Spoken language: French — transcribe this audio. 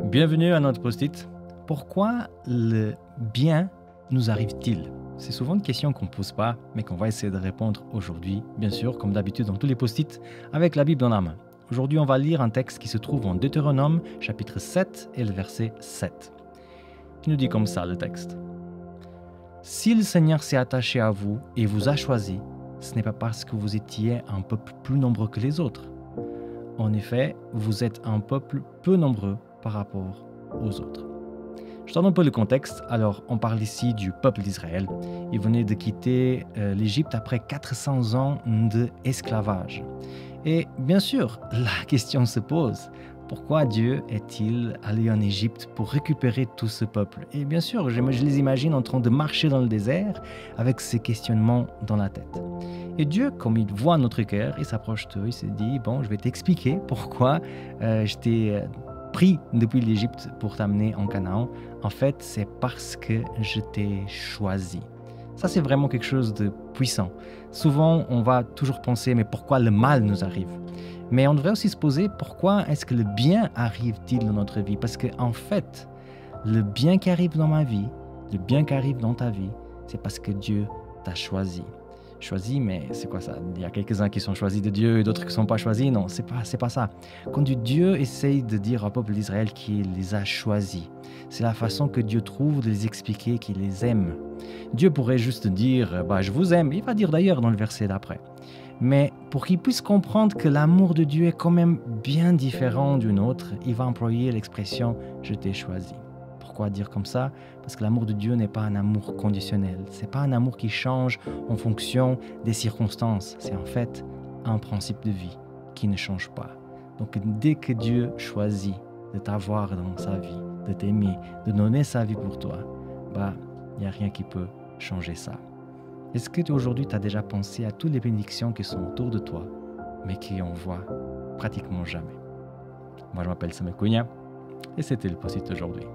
Bienvenue à notre post-it. Pourquoi le bien nous arrive-t-il? C'est souvent une question qu'on ne pose pas, mais qu'on va essayer de répondre aujourd'hui, bien sûr, comme d'habitude dans tous les post-it, avec la Bible dans la main. Aujourd'hui, on va lire un texte qui se trouve en Deutéronome, chapitre 7 et le verset 7. Il nous dit comme ça le texte. « Si le Seigneur s'est attaché à vous et vous a choisi, ce n'est pas parce que vous étiez un peuple plus nombreux que les autres. En effet, vous êtes un peuple peu nombreux par rapport aux autres. » Je donne un peu le contexte. Alors, on parle ici du peuple d'Israël. Ils venaient de quitter l'Égypte après 400 ans d'esclavage. Et bien sûr, la question se pose. Pourquoi Dieu est-il allé en Égypte pour récupérer tout ce peuple? Et bien sûr, je les imagine en train de marcher dans le désert avec ces questionnements dans la tête. Et Dieu, comme il voit notre cœur, il s'approche d'eux, il se dit, bon, je vais t'expliquer pourquoi je t'ai pris depuis l'Égypte pour t'amener en Canaan. En fait, c'est parce que je t'ai choisi. Ça, c'est vraiment quelque chose de puissant. Souvent, on va toujours penser, mais pourquoi le mal nous arrive? Mais on devrait aussi se poser, pourquoi est-ce que le bien arrive-t-il dans notre vie? Parce qu'en fait, le bien qui arrive dans ma vie, le bien qui arrive dans ta vie, c'est parce que Dieu t'a choisi. Choisi, mais c'est quoi ça? Il y a quelques-uns qui sont choisis de Dieu et d'autres qui ne sont pas choisis. Non, c'est pas ça. Quand Dieu essaye de dire au peuple d'Israël qu'il les a choisis, c'est la façon que Dieu trouve de les expliquer qu'il les aime. Dieu pourrait juste dire « je vous aime », il va dire d'ailleurs dans le verset d'après. Mais pour qu'ils puissent comprendre que l'amour de Dieu est quand même bien différent d'une autre, il va employer l'expression « je t'ai choisi ». Pourquoi dire comme ça? Parce que l'amour de Dieu n'est pas un amour conditionnel. Ce n'est pas un amour qui change en fonction des circonstances. C'est en fait un principe de vie qui ne change pas. Donc dès que Dieu choisit de t'avoir dans sa vie, de t'aimer, de donner sa vie pour toi, il n'y a rien qui peut changer ça. Est-ce que aujourd'hui tu as déjà pensé à toutes les bénédictions qui sont autour de toi, mais qui en voient pratiquement jamais? Moi je m'appelle Samuel Cunha et c'était le post-it aujourd'hui.